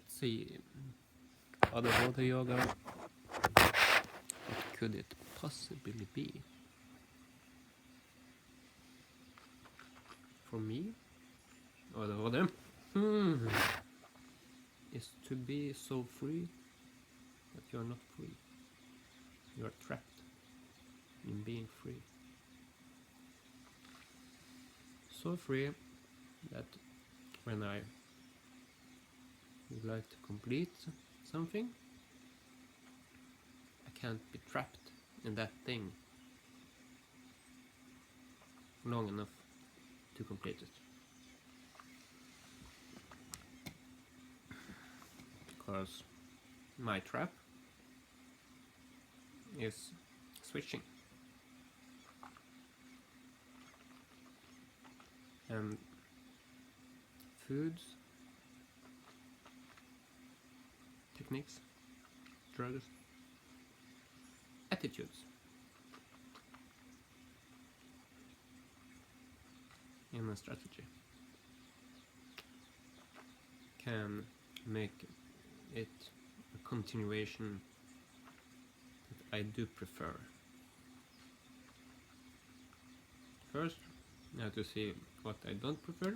Let's see. AdHd yoga. What could it possibly be? For me, AdHd is to be so free that you are not free. You are trapped in being free. So free that when I would like to complete something, I can't be trapped in that thing long enough to complete it. Because my trap is switching. And foods, techniques, drugs, attitudes in a strategy can make it a continuation that I do prefer. First, I have to see what I don't prefer.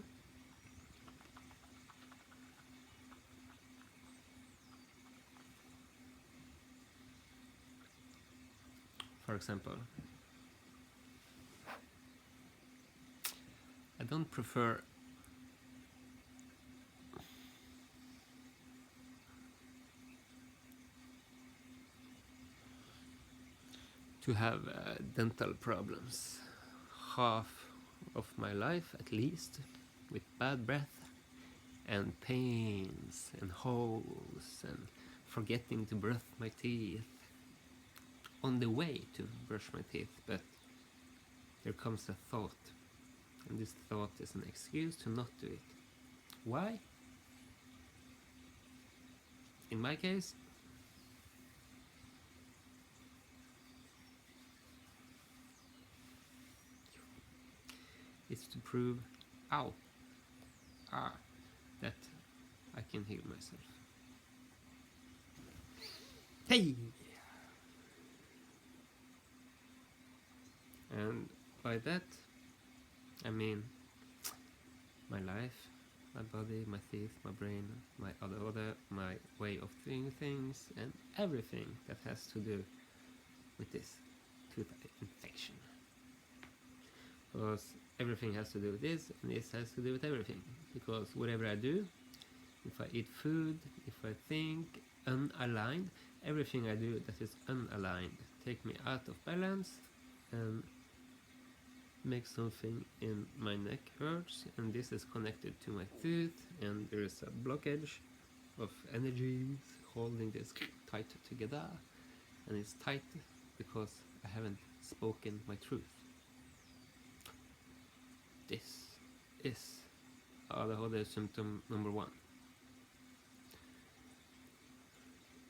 For example, I don't prefer to have dental problems half of my life at least, with bad breath and pains and holes and forgetting to brush my teeth on the way to brush my teeth, but there comes a thought, and this thought is an excuse to not do it. Why? In my case, it's to prove, that I can heal myself. Hey! And by that, I mean my life, my body, my teeth, my brain, my AdHd, my way of doing things, and everything that has to do with this tooth infection. Because everything has to do with this, and this has to do with everything. Because whatever I do, if I eat food, if I think unaligned, everything I do that is unaligned take me out of balance and make something in my neck hurts, and this is connected to my tooth, and there is a blockage of energies holding this tight together, and it's tight because I haven't spoken my truth. This is AdHd symptom number 1.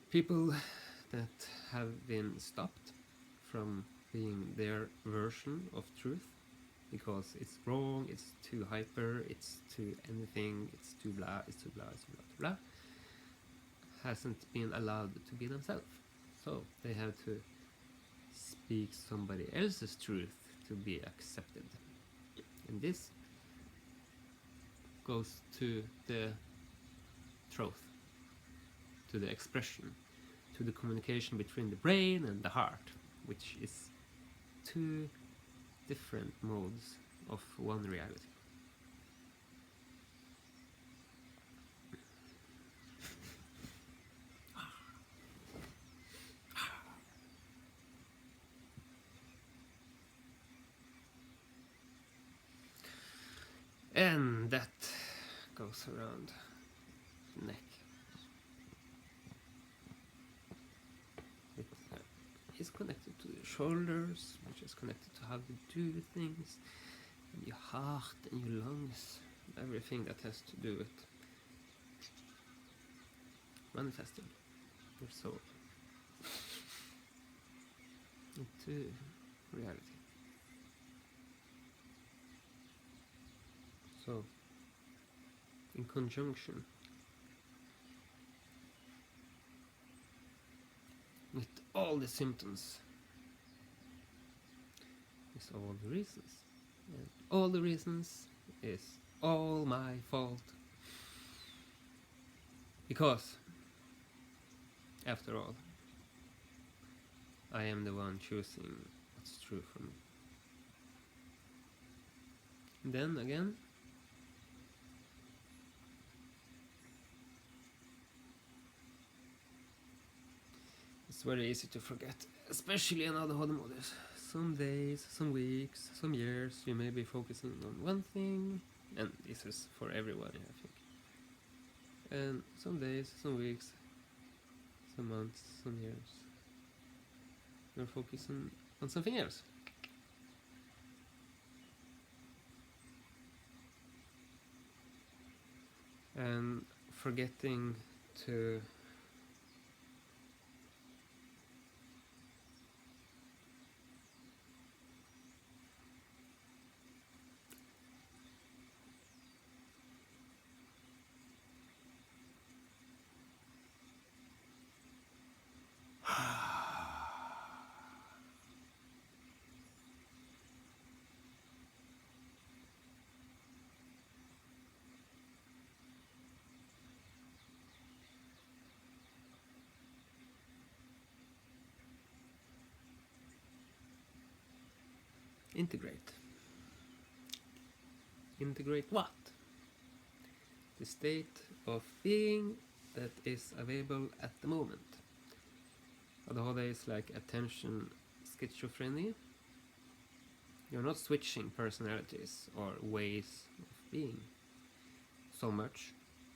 People that have been stopped from being their version of truth because it's wrong, it's too hyper, it's too anything, it's too blah, it's too blah, it's too blah, blah, hasn't been allowed to be themselves. So they have to speak somebody else's truth to be accepted. And this goes to the truth, to the expression, to the communication between the brain and the heart, which is 2 different modes of one reality. And that goes around the neck. It is connected to the shoulders, which is connected to how you do things, and your heart and your lungs, everything that has to do with manifesting your soul into reality. So, in conjunction all the symptoms is all the reasons. And all the reasons is all my fault. Because, after all, I am the one choosing what's true for me. Then again, it's very easy to forget, especially in AdHd models. Some days, some weeks, some years, you may be focusing on one thing, and this is for everyone, I think. And some days, some weeks, some months, some years, you're focusing on something else. And forgetting to integrate. Integrate what? The state of being that is available at the moment. AdHd is like attention schizophrenia. You're not switching personalities or ways of being so much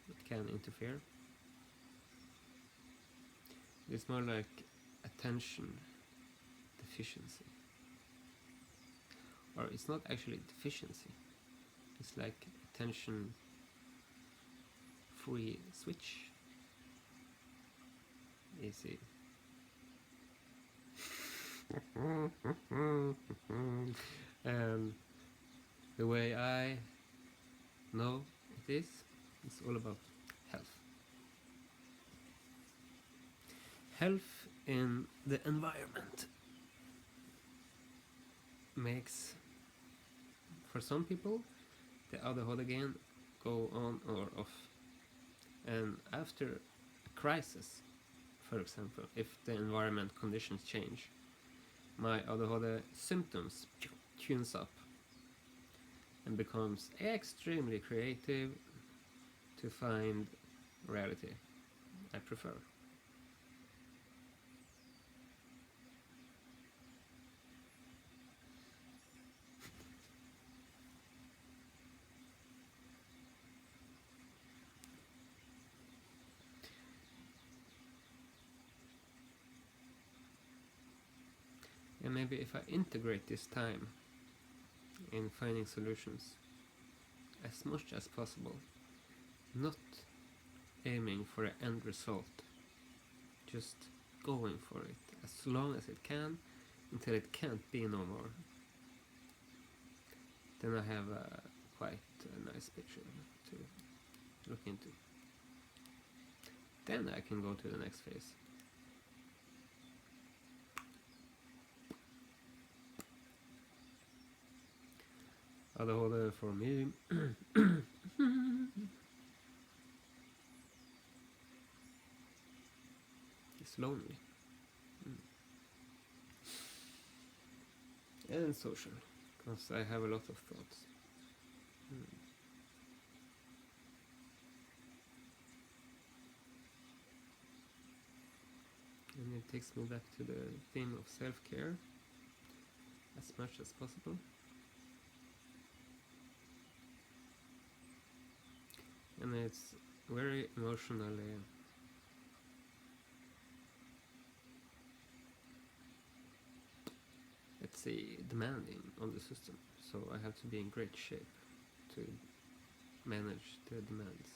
it can interfere. It's more like attention deficiency. Or it's not actually deficiency. It's like attention free switch. Easy. And the way I know it is, it's all about health. Health in the environment makes, for some people, the AdHd again go on or off. And after a crisis, for example, if the environment conditions change, my AdHd symptoms tunes up and becomes extremely creative to find reality I prefer. And maybe if I integrate this time in finding solutions as much as possible, not aiming for an end result, just going for it as long as it can until it can't be no more, then I have quite a nice picture to look into. Then I can go to the next phase. AdHd for me is lonely and social, because I have a lot of thoughts. And it takes me back to the theme of self-care as much as possible. And it's very emotionally let's say demanding on the system, so I have to be in great shape to manage the demands.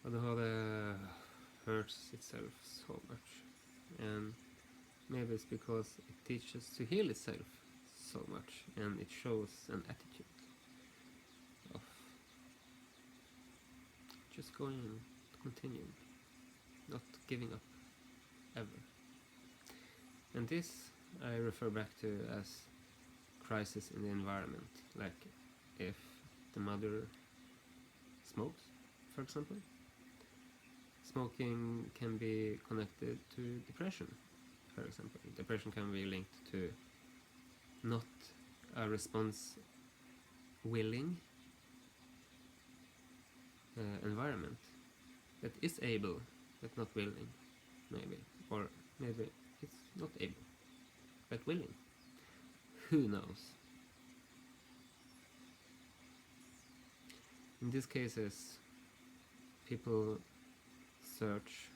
AdHd hurts itself so much, and maybe it's because it teaches to heal itself so much, and it shows an attitude of just going and continuing, not giving up ever. And this I refer back to as crisis in the environment, like if the mother smokes, for example. Smoking can be connected to depression, for example. Depression can be linked to not a response willing environment that is able but not willing, maybe, or maybe it's not able but willing. Who knows? In these cases, people search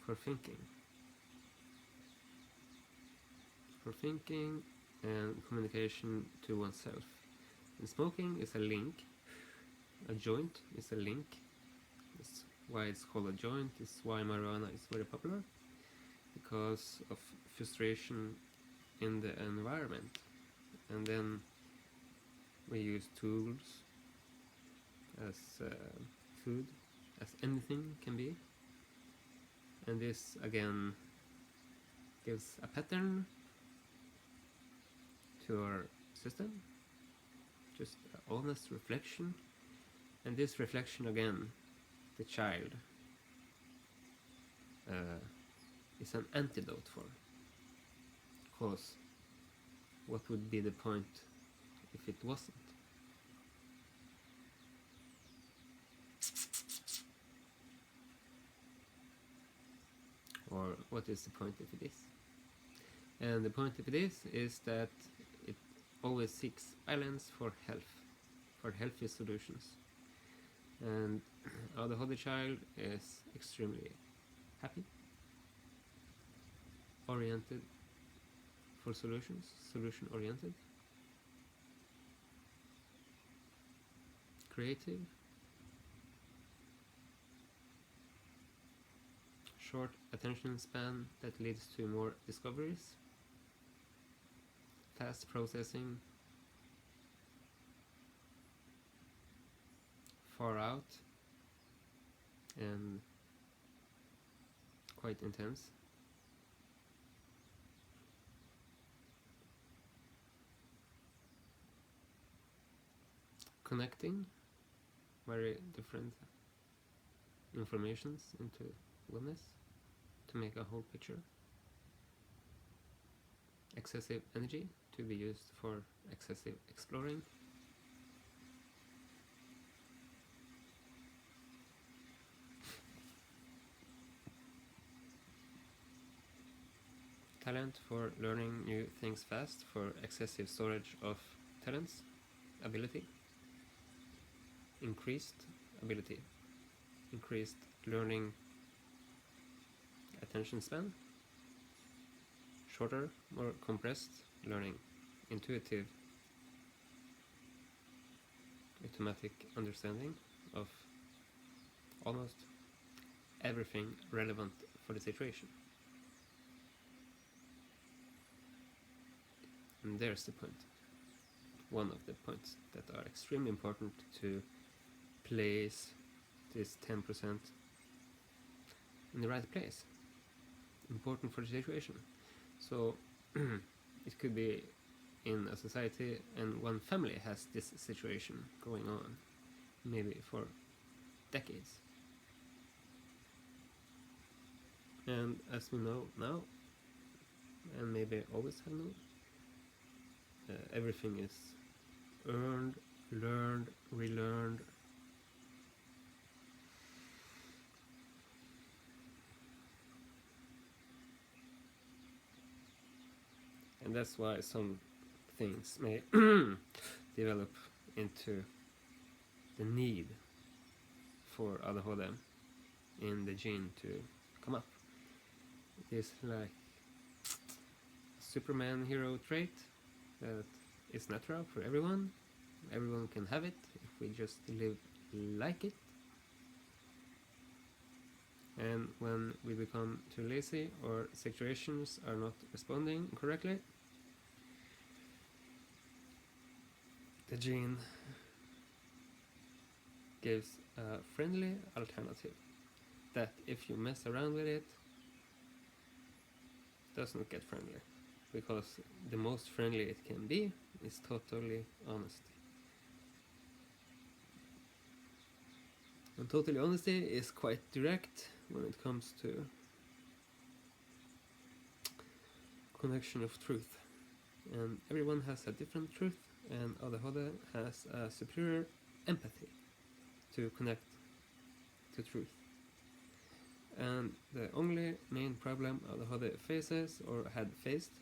for thinking and communication to oneself. And smoking is a link. A joint is a link. That's why it's called a joint. It's why marijuana is very popular, because of frustration in the environment. And then we use tools as food, as anything can be. And this again gives a pattern to our system, just an honest reflection. And this reflection again, the child, is an antidote for. Because what would be the point if it wasn't? Or what is the point if it is? And the point if it is that it always seeks balance for health, for healthy solutions. And AdHd child is extremely happy, oriented for solutions, solution oriented, creative, short attention span that leads to more discoveries, fast processing, far out, and quite intense. Connecting very different informations into oneness to make a whole picture. Excessive energy to be used for excessive exploring. Talent for learning new things fast, for excessive storage of talents, ability. Increased ability, increased learning attention span, shorter, more compressed learning, intuitive, automatic understanding of almost everything relevant for the situation. And there's the point. One of the points that are extremely important to place this 10% in the right place. Important for the situation. So it could be in a society and one family has this situation going on, maybe for decades. And as we know now, and maybe always have known, everything is earned, learned, relearned. And that's why some things may develop into the need for AdHd in the gene to come up. It is like a Superman hero trait that is natural for everyone. Everyone can have it if we just live like it. And when we become too lazy or situations are not responding correctly, gives a friendly alternative that if you mess around with it, doesn't get friendly, because the most friendly it can be is totally honesty. And totally honesty is quite direct when it comes to connection of truth. And everyone has a different truth, and AdHd has a superior empathy to connect to truth. And the only main problem AdHd faces, or had faced,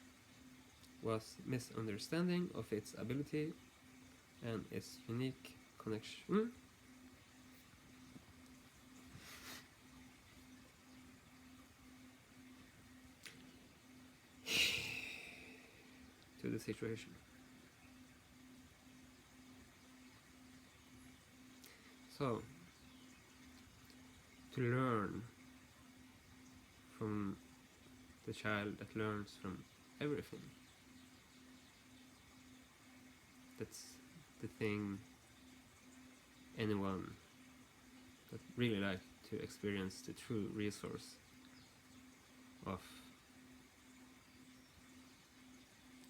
was misunderstanding of its ability and its unique connection to the situation. So, to learn from the child that learns from everything, that's the thing anyone that really like to experience the true resource of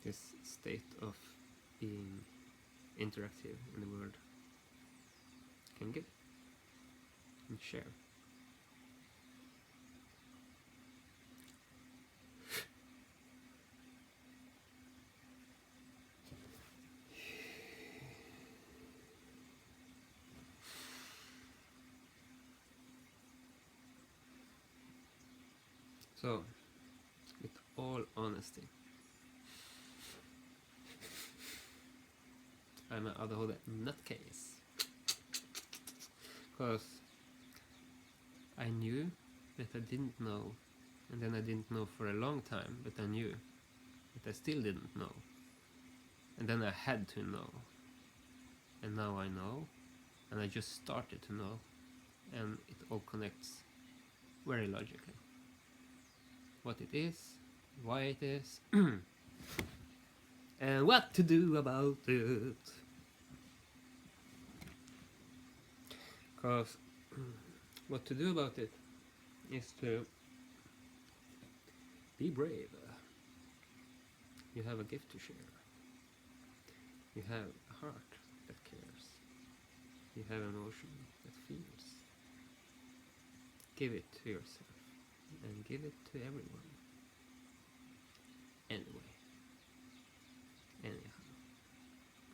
this state of being interactive in the world can give and share. So, with all honesty, I'm an AdHd nutcase, because I knew that I didn't know, and then I didn't know for a long time, but I knew that I still didn't know, and then I had to know, and now I know, and I just started to know, and it all connects very logically. What it is, why it is, and what to do about it. Because what to do about it is to be brave. You have a gift to share. You have a heart that cares. You have an emotion that feels. Give it to yourself. And give it to everyone. Anyway. Anyhow.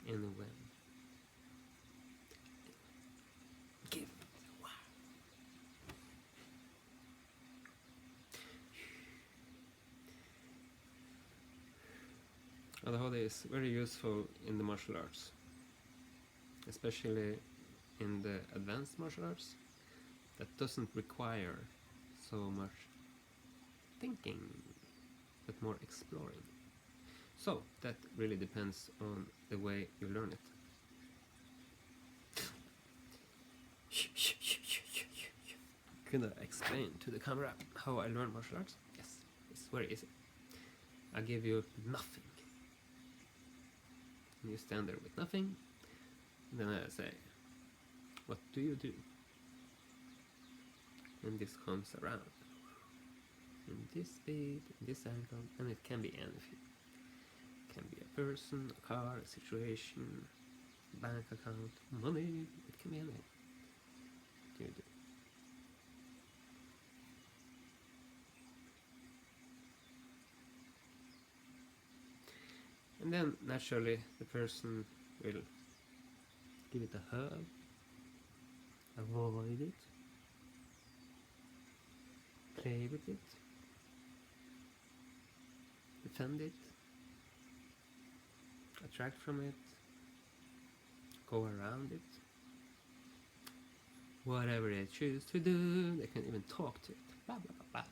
Anywhen. Give it. Wow. AdHd is very useful in the martial arts. Especially in the advanced martial arts. That doesn't require so much thinking, but more exploring. So that really depends on the way you learn it. Could I explain to the camera how I learn martial arts? Yes, it's very easy. I give you nothing. You stand there with nothing, and then I say, what do you do? And this comes around. In this speed, in this angle, and it can be anything. It can be a person, a car, a situation, bank account, money, it can be anything. What do you do? And then naturally the person will give it a hug, avoid it, play with it, defend it, attract from it, go around it, whatever they choose to do. They can even talk to it, blah blah blah blah.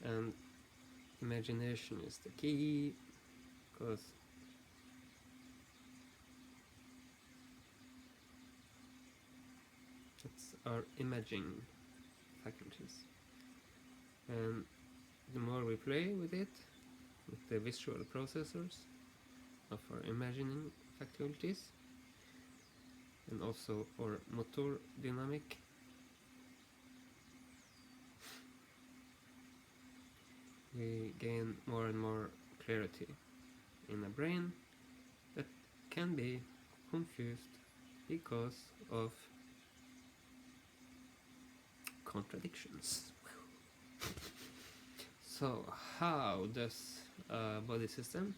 And imagination is the key, because it's our imaging faculties. And the more we play with it, with the visual processors of our imagining faculties, and also our motor dynamic, we gain more and more clarity in a brain that can be confused because of contradictions. So how does a body system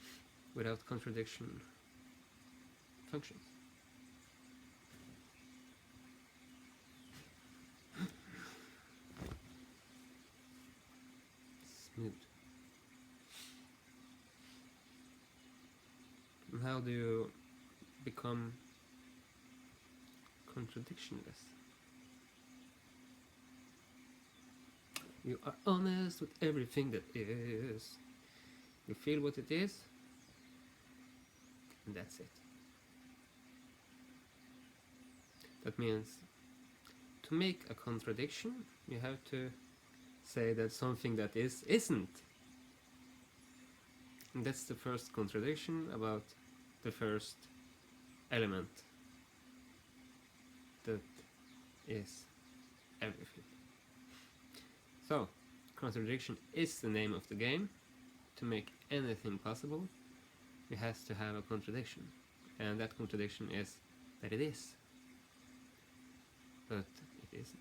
without contradiction function? Smooth. And how do you become contradictionless? You are honest with everything that is. You feel what it is, and that's it. That means to make a contradiction, you have to say that something that is isn't. And that's the first contradiction about the first element that is everything. So, contradiction is the name of the game. To make anything possible, it has to have a contradiction. And that contradiction is that it is. But it isn't.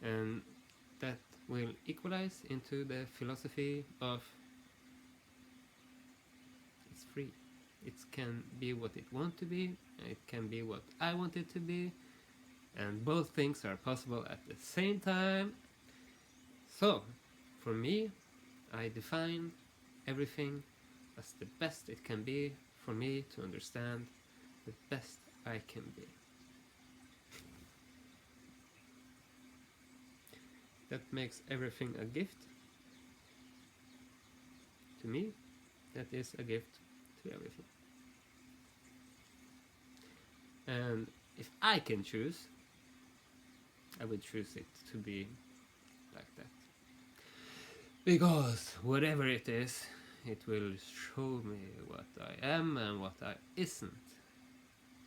And that will equalize into the philosophy of it's free. It can be what it wants to be, it can be what I want it to be, and both things are possible at the same time. So, for me, I define everything as the best it can be for me to understand the best I can be. That makes everything a gift. To me, that is a gift to everything. And if I can choose, I would choose it to be like that. Because whatever it is, it will show me what I am and what I isn't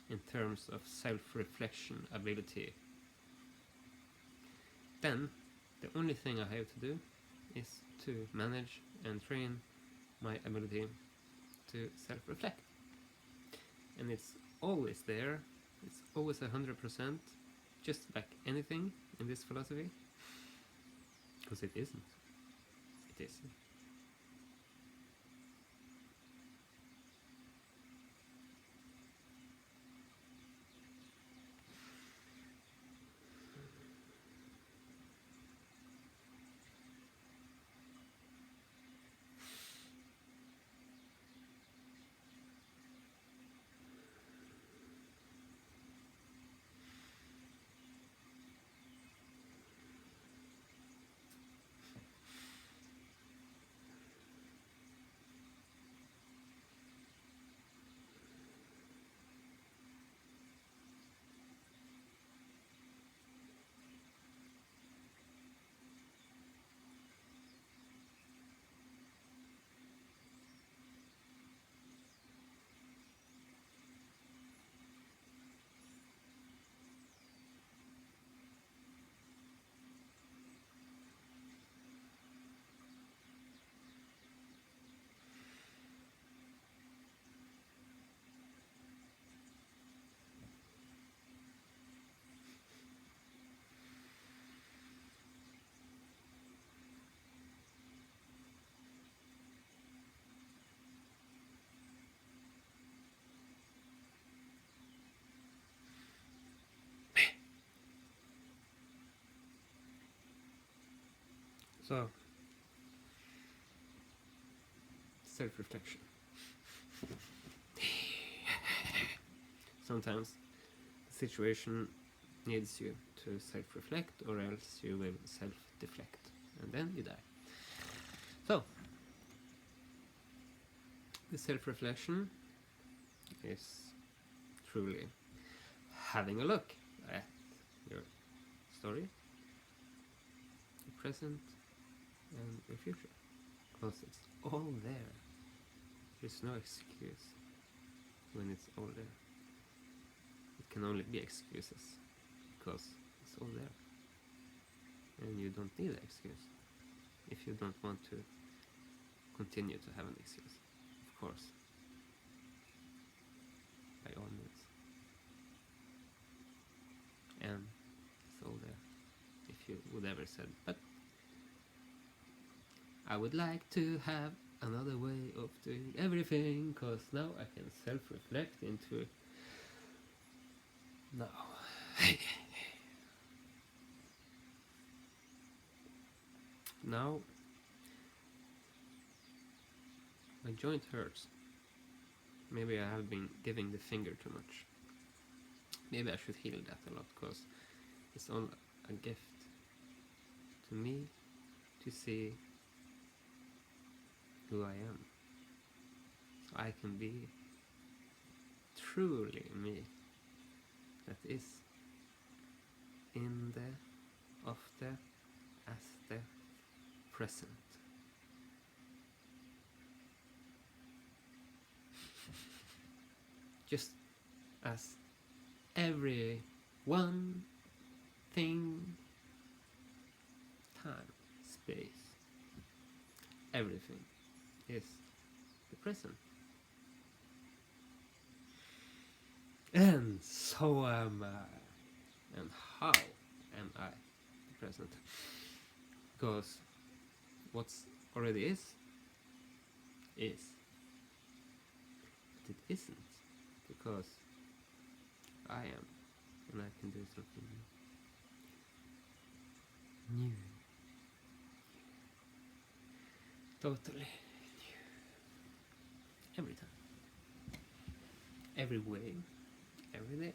in terms of self-reflection ability. Then, the only thing I have to do is to manage and train my ability to self-reflect. And it's always there, it's always 100%, just like anything in this philosophy, because it isn't. It isn't. So, self-reflection. Sometimes the situation needs you to self-reflect, or else you will self-deflect, and then you die. So, the self-reflection is truly having a look at your story, present and your future, because it's all there. There's no excuse when it's all there. It can only be excuses because it's all there, and you don't need an excuse if you don't want to continue to have an excuse, of course, by all means. And it's all there if you would ever said, but I would like to have another way of doing everything, cause now I can self-reflect into now. Now my joint hurts. Maybe I have been giving the finger too much. Maybe I should heal that a lot, cause it's all a gift to me to see who I am. So I can be truly me, that is in the, of the, as the present. Just as every one thing, time, space, everything is the present. And so am I. And how am I the present? Because what's already is, but it isn't, because I am, and I can do something new. Totally new. Every time. Every way. Every day.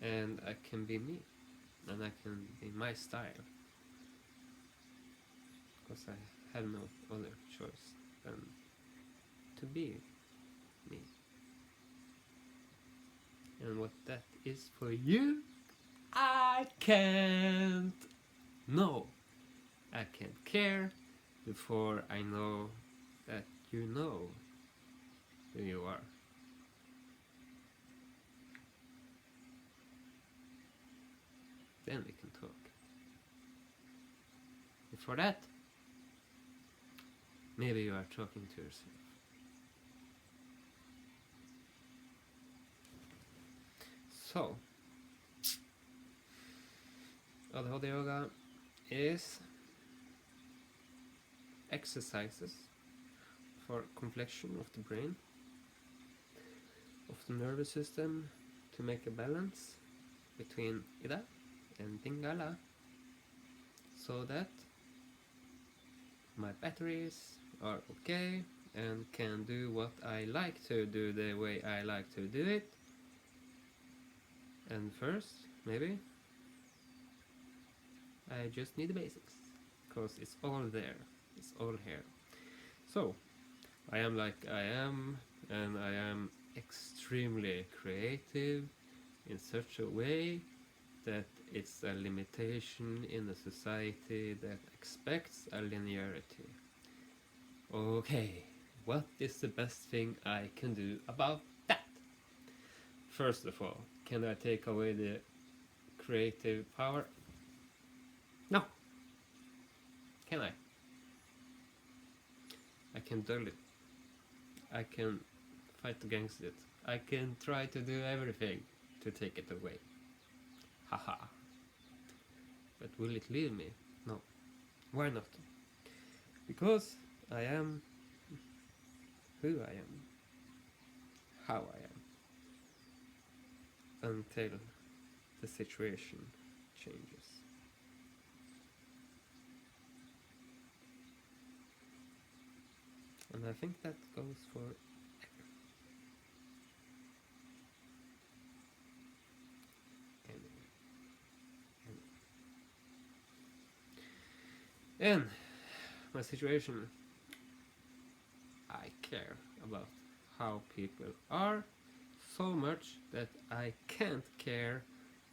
And I can be me, and I can be my style, because I have no other choice than to be me. And what that is for you, I can't know. I can't care before I know that you know who you are. Then we can talk. Before that, maybe you are talking to yourself. So, AdHd Yoga is exercises for complexion of the brain, of the nervous system, to make a balance between Ida and Pingala, so that my batteries are okay and can do what I like to do the way I like to do it. And first, maybe I just need the basics, because it's all there, it's all here. So I am like I am, and I am extremely creative in such a way that it's a limitation in a society that expects a linearity. Okay, what is the best thing I can do about that? First of all, can I take away the creative power? No. Can I? I can dull it. I can fight against it. I can try to do everything to take it away. Haha. But will it leave me? No. Why not? Because I am who I am, how I am, until the situation changes. And I think that goes for and my situation, I care about how people are so much that I can't care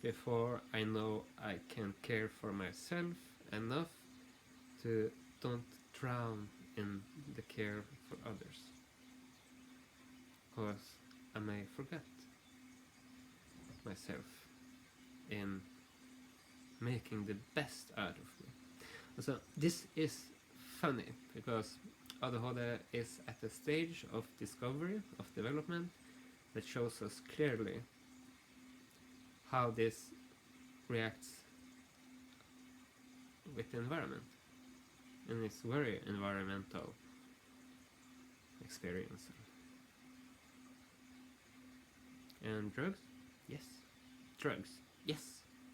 before I know I can care for myself enough to don't drown in the care for others, because I may forget myself in making the best out of me. So this is funny because AdHd is at a stage of discovery, of development, that shows us clearly how this reacts with the environment, and it's very environmental experience. And drugs? Yes. Drugs. Yes.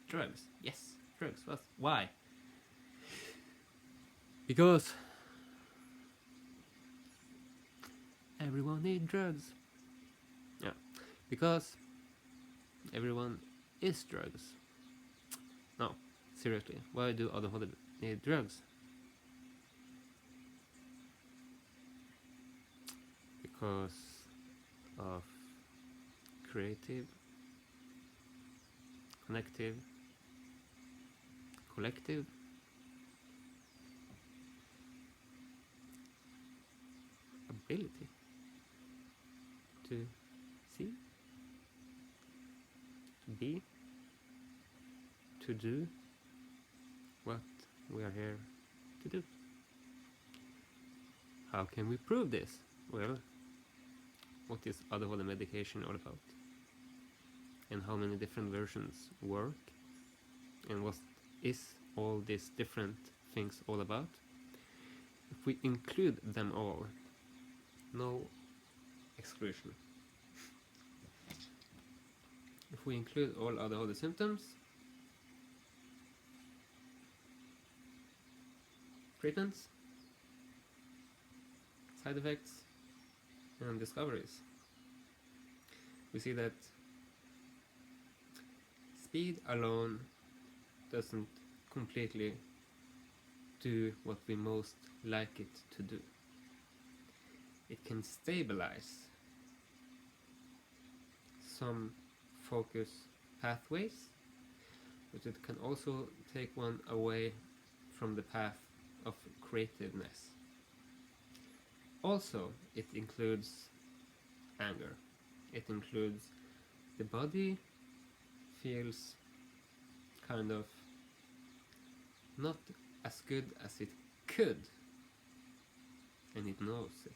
Drugs. Yes. Drugs. What? Why? Because everyone needs drugs. Yeah. Because everyone is drugs. No. Seriously. Why do AdHd need drugs? Because of creative, connective, collective ability to see, to be, to do what we are here to do. How can we prove this? Well, what is AdHd medication all about? And how many different versions work? And what is all these different things all about? If we include them all, no exclusion. If we include all AdHd symptoms, treatments, side effects, and discoveries, we see that speed alone doesn't completely do what we most like it to do. It can stabilize some focus pathways, but it can also take one away from the path of creativeness. Also, it includes anger. It includes the body feels kind of not as good as it could, and it knows it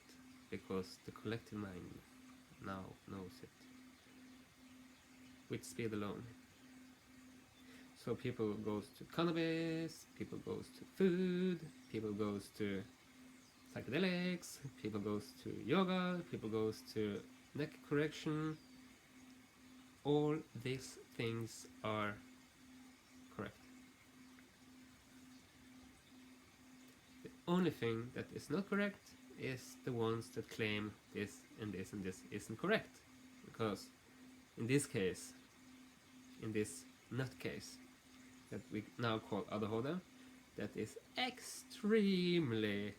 because the collective mind now knows it with speed alone. So people goes to cannabis, people goes to food, people goes to psychedelics, people goes to yoga, people goes to neck correction. All these things are correct. The only thing that is not correct is the ones that claim this and this and this isn't correct. Because in this case, in this nutcase that we now call AdHd, that is extremely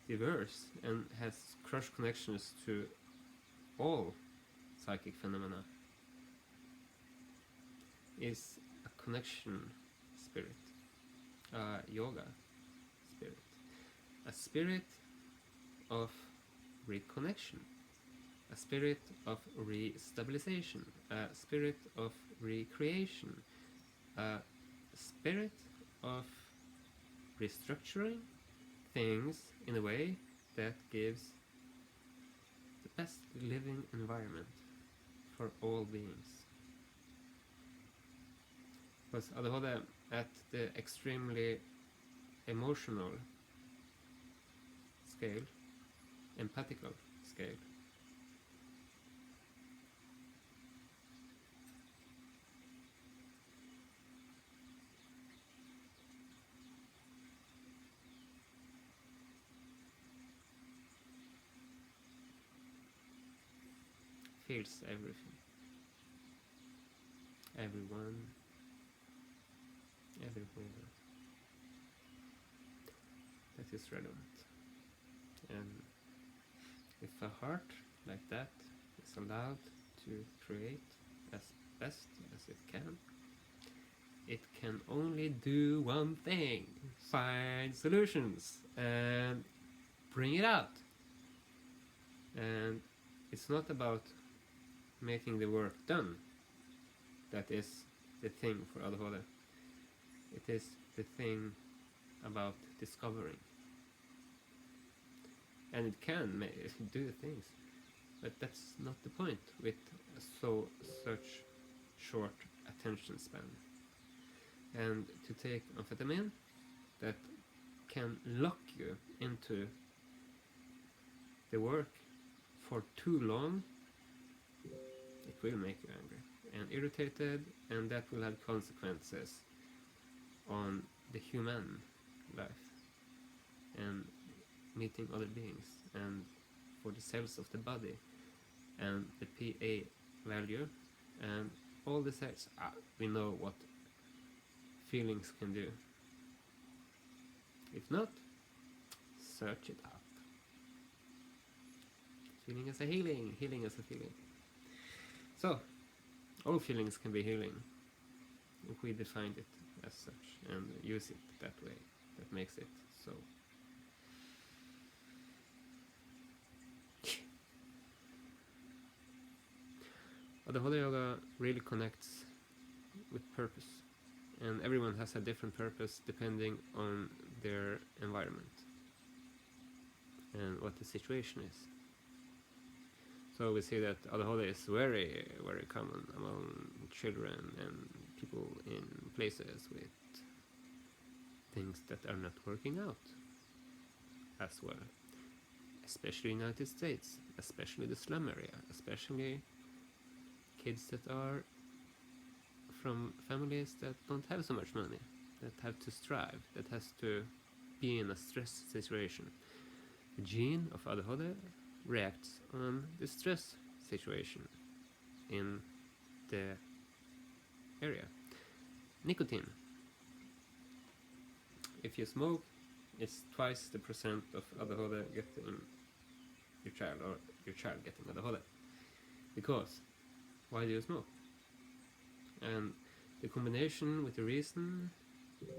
diverse and has crush connections to all psychic phenomena, is a connection spirit, a yoga spirit, a spirit of reconnection, a spirit of re-stabilization, a spirit of recreation, a spirit of restructuring things in a way that gives the best living environment for all beings. Because AdHd at the extremely emotional scale, empathical scale, feels everything, everyone, everywhere that is relevant. And if a heart like that is allowed to create as best as it can only do one thing: find solutions and bring it out. And it's not about making the work done that is the thing for AdHd. It is the thing about discovering. And it can do things, but that's not the point with such short attention span. And to take amphetamine that can lock you into the work for too long, it will make you angry and irritated, and that will have consequences on the human life and meeting other beings, and for the cells of the body and the PA value and all the cells. We know what feelings can do. If not, search it up. Feeling as a healing, healing as a feeling. So, all feelings can be healing if we define it as such and use it that way. That makes it so. AdHd Yoga really connects with purpose, and everyone has a different purpose depending on their environment and what the situation is. So we see that AdHd is very, very common among children and people in places with things that are not working out as well, especially in the United States, especially the slum area, especially kids that are from families that don't have so much money, that have to strive, that has to be in a stress situation. The gene of AdHd reacts on the stress situation in the area. Nicotine. If you smoke, it's twice the percent of AdHd getting your child, or your child getting AdHd. Because why do you smoke? And the combination with the reason,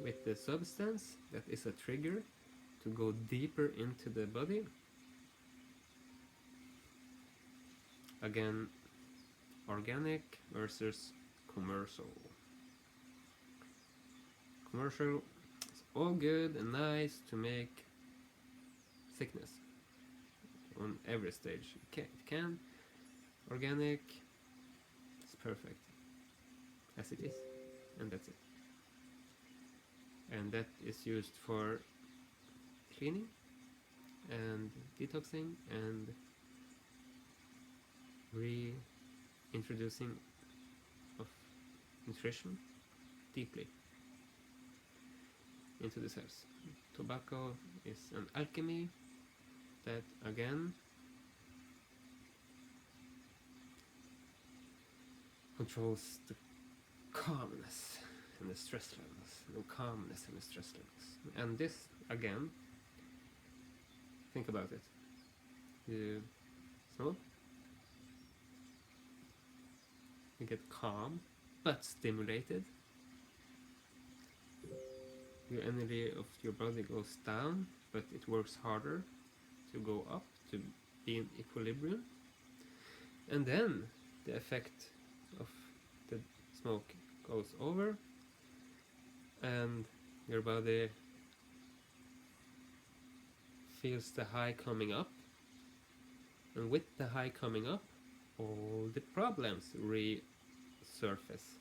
with the substance that is a trigger to go deeper into the body. Again, organic versus commercial. Commercial is all good and nice to make sickness on every stage. It can. Organic is perfect as it is, and that's it. And that is used for cleaning and detoxing and reintroducing of nutrition deeply into the cells. Tobacco is an alchemy that again controls the calmness and the stress levels, no calmness and the stress levels. And this again, think about it. You smoke, you get calm but stimulated. Your energy of your body goes down, but it works harder to go up, to be in equilibrium. And then the effect of the smoke goes over, and your body feels the high coming up, and with the high coming up, all the problems resurface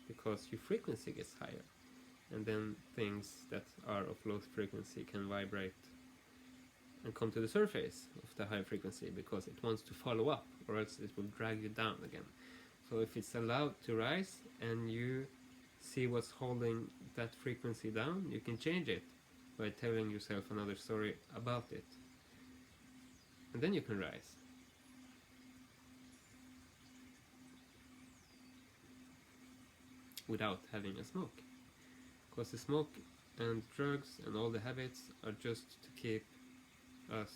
because your frequency gets higher, and then things that are of low frequency can vibrate and come to the surface of the high frequency because it wants to follow up, or else it will drag you down again. So if it's allowed to rise and you see what's holding that frequency down, you can change it by telling yourself another story about it, and then you can rise. Without having a smoke, because the smoke and drugs and all the habits are just to keep us,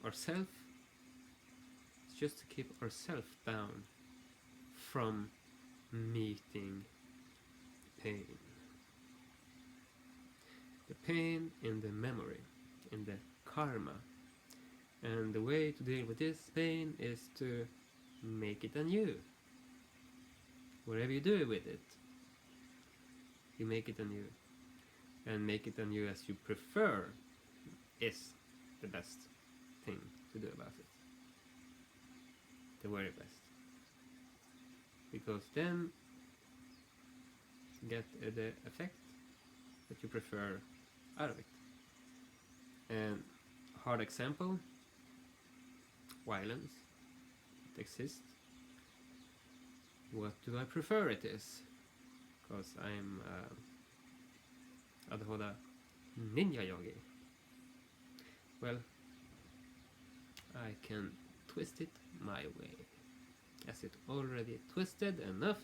ourselves, It's just to keep ourselves down from meeting pain. The pain in the memory, in the karma. And the way to deal with this pain is to make it anew. Whatever you do with it, you make it anew. And make it anew as you prefer is the best thing to do about it. The very best. Because then you get the effect that you prefer out of it. And hard example, violence. It exists. What do I prefer it is? Because I'm AdHd GnaNaYoGa. Well, I can twist it my way, as it already twisted enough,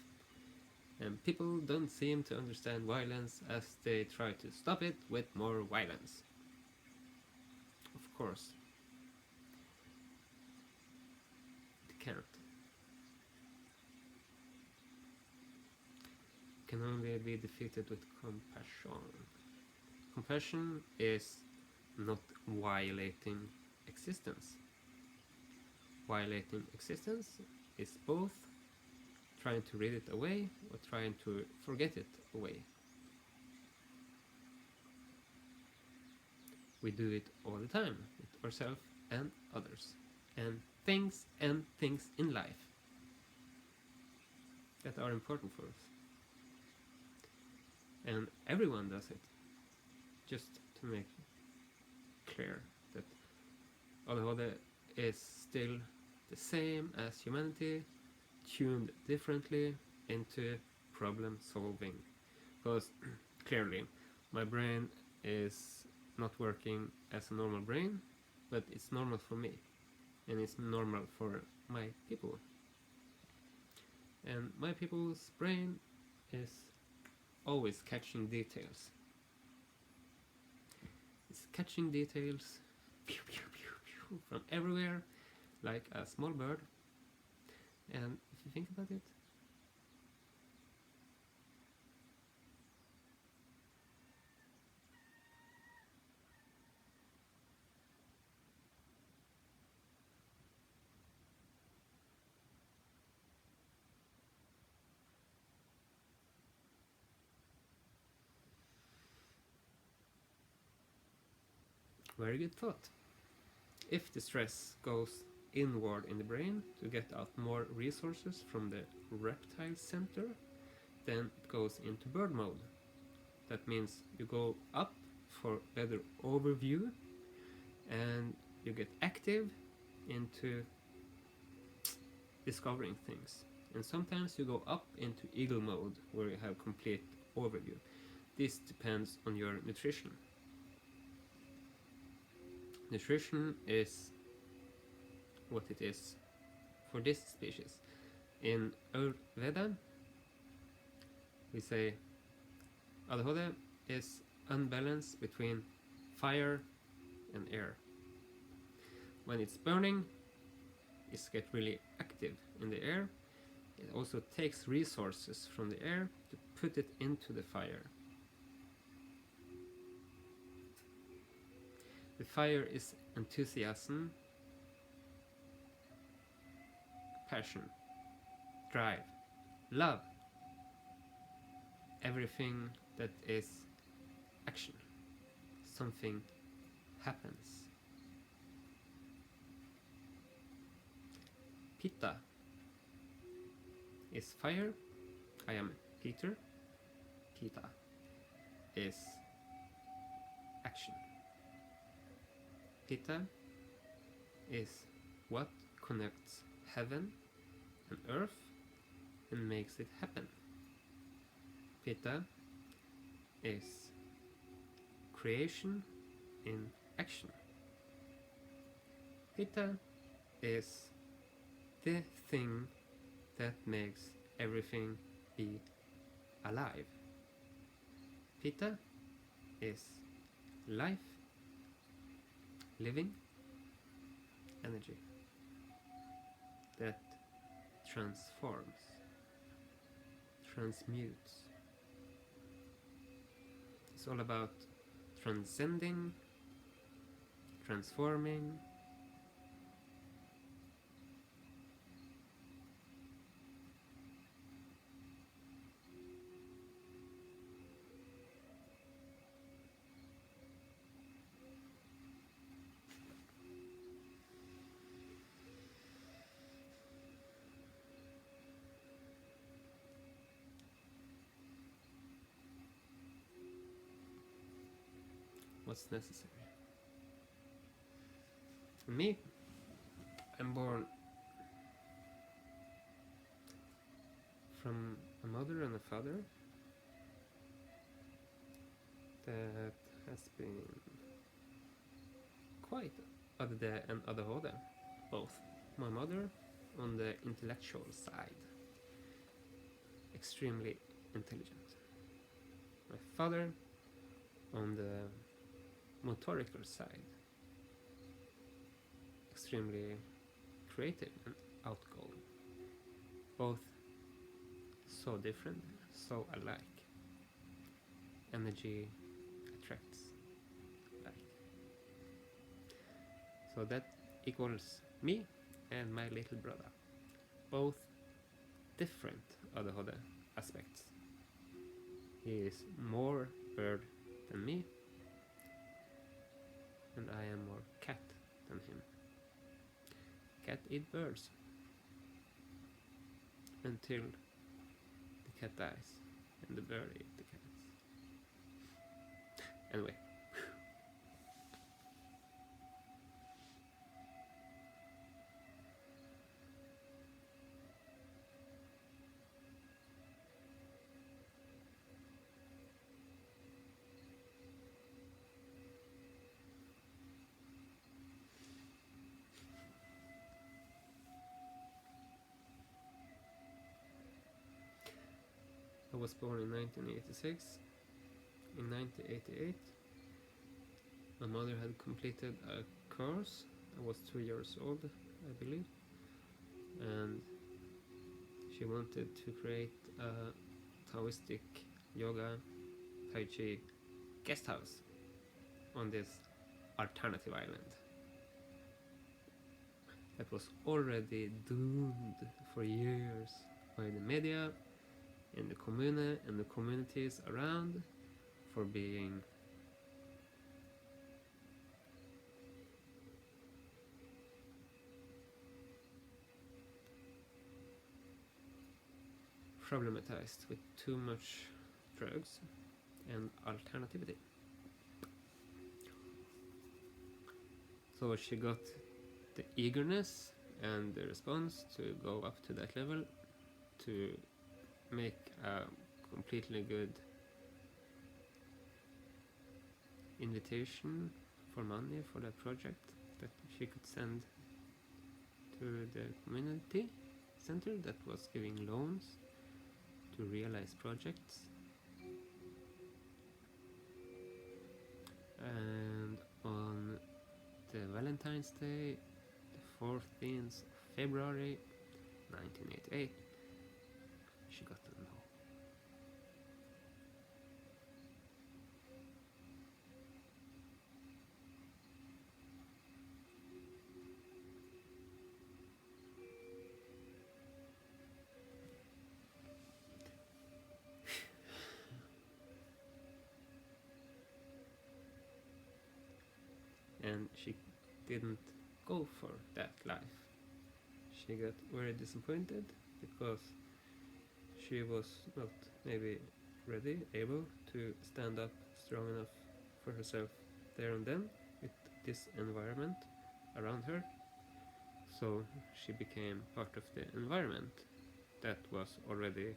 and people don't seem to understand violence as they try to stop it with more violence. Of course, it can't. It can only be defeated with compassion. Compassion is not violating existence. Violating existence is both trying to read it away or trying to forget it away. We do it all the time with ourselves and others, and things in life that are important for us. And everyone does it. Just to make clear that AdHd is still the same as humanity, tuned differently into problem solving. Because clearly my brain is not working as a normal brain, but it's normal for me, and it's normal for my people. And my people's brain is always catching details. It's catching details from everywhere, like a small bird. And if you think about it, very good thought. If the stress goes inward in the brain to get out more resources from the reptile center, then it goes into bird mode. That means you go up for better overview, and you get active into discovering things. And sometimes you go up into eagle mode, where you have complete overview. This depends on your nutrition. Nutrition is what it is for this species. In Ayurveda, we say AdHd is unbalance between fire and air. When it's burning, it gets really active in the air. It also takes resources from the air to put it into the fire. The fire is enthusiasm, passion, drive, love, everything that is action. Something happens. Pitta is fire. I am Peter. Pitta is action. Pitta is what connects heaven and earth and makes it happen. Pitta is creation in action. Pitta is the thing that makes everything be alive. Pitta is life, living energy. that transforms, transmutes. It's all about transcending, transforming, what's necessary. Me, I'm born from a mother and a father that has been quite AdHd and AdHd, both. My mother on the intellectual side, extremely intelligent. My father on the motorical side, extremely creative and outgoing. Both so different, so alike. Energy attracts like. So that equals me and my little brother. Both different AdHd aspects. He is more bird than me, and I am more cat than him. Cat eat birds until the cat dies and the bird eat the cats. Anyway. I was born in 1986. In 1988, my mother had completed a course. I was 2 years old, I believe, and she wanted to create a Taoistic yoga Tai Chi guest house on this alternative island that was already doomed for years by the media and the commune and the communities around for being problematized with too much drugs and alternativity. So she got the eagerness and the response to go up to that level, to make a completely good invitation for money for that project that she could send to the community center that was giving loans to realize projects. And on the Valentine's Day, the 14th of February 1988, she got a no. And she didn't go for that life. She got very disappointed because she was not maybe ready, able to stand up strong enough for herself there and then with this environment around her. So she became part of the environment that was already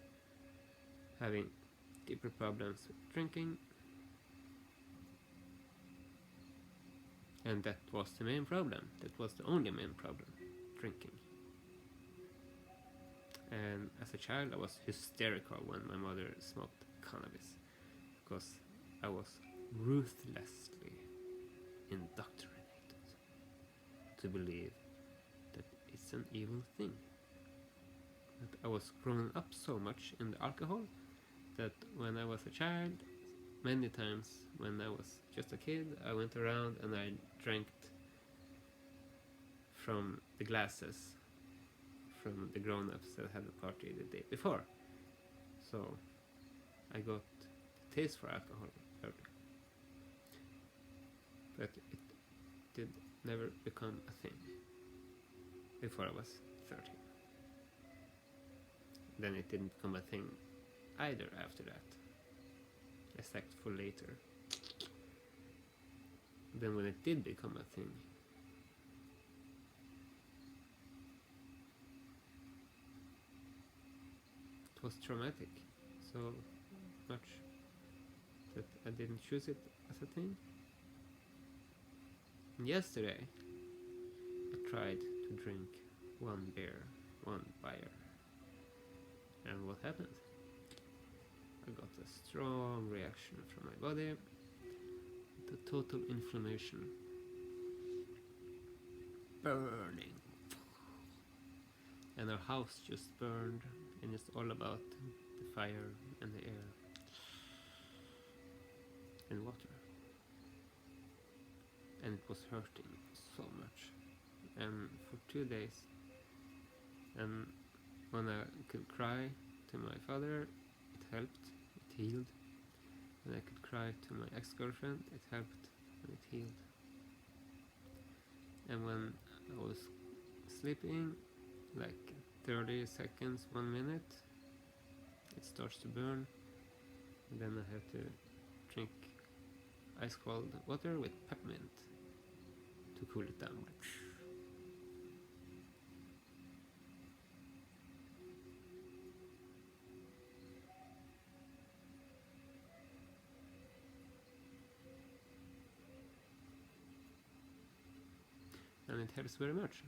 having deeper problems with drinking, and that was the main problem. That was the only main problem, drinking. And as a child I was hysterical when my mother smoked cannabis, because I was ruthlessly indoctrinated to believe that it's an evil thing I was grown up so much in the alcohol that when I was a child, many times when I was just a kid, I went around and I drank from the glasses from the grown-ups that had a party the day before. So I got a taste for alcohol early, but it did never become a thing before I was 30. Then it didn't become a thing either after that, except for later. Then when it did become a thing, it was traumatic so much that I didn't choose it as a thing. And yesterday I tried to drink one beer, one beer, and what happened? I got a strong reaction from my body, the total inflammation, burning, and our house just burned, and it's all about the fire and the air and water, and it was hurting so much, and for 2 days, and when I could cry to my father, it helped, it healed. When I could cry to my ex-girlfriend, it helped and it healed. And when I was sleeping, like 30 seconds, 1 minute, it starts to burn. And then I have to drink ice cold water with peppermint to cool it down. And it helps very much.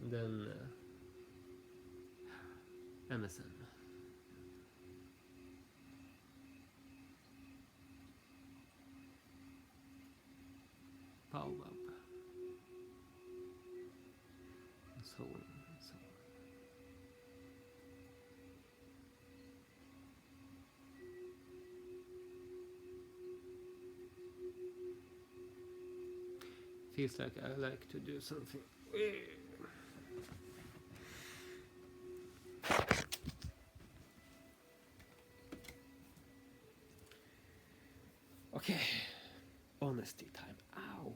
And then Amazon. Power up. And so on and so on. Feels like I like to do something. Okay, honesty time. Ow!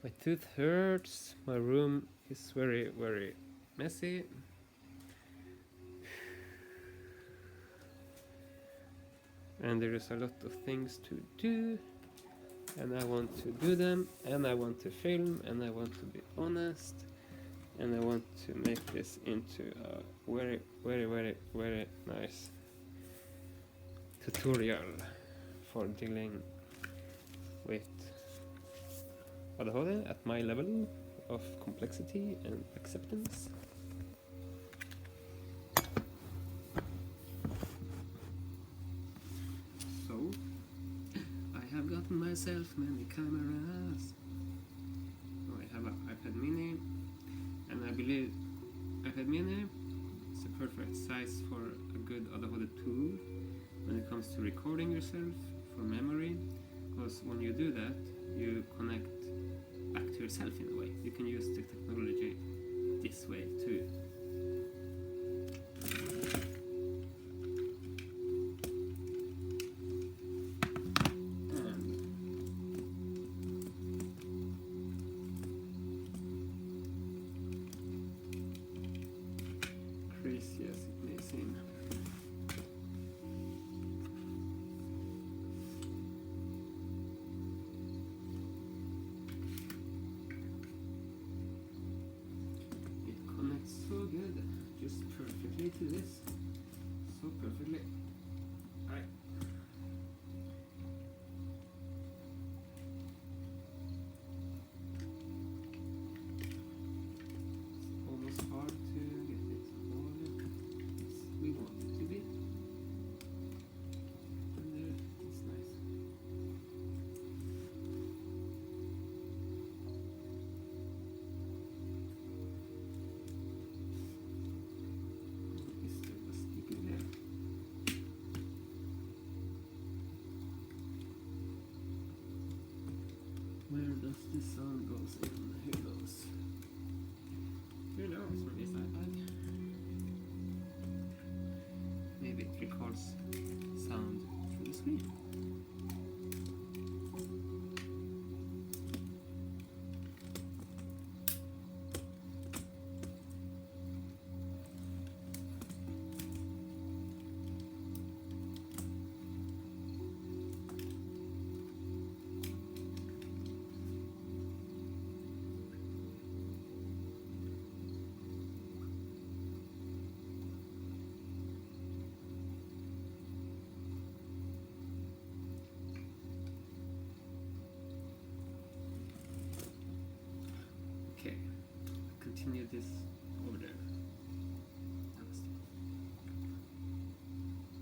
My tooth hurts. My room is very, very messy. And there is a lot of things to do. And I want to do them, and I want to film, and I want to be honest, and I want to make this into a very, very, very, very nice tutorial for dealing with AdHd at my level of complexity and acceptance. So I have gotten myself many cameras. I have an iPad mini, and I believe iPad mini is the perfect size for a good AdHd tool when it comes to recording yourself for memory, because when you do that, you connect back to yourself in a way. You can use the technology this way too. Crazy as it may seem. So good, just perfectly to this, so perfectly. Alright. It's almost hard to get it all as we want it to be. And there, it's nice. Where does this sound goes in? Here goes. Who knows from this iPad? Maybe it records sound through the screen. Okay, continue this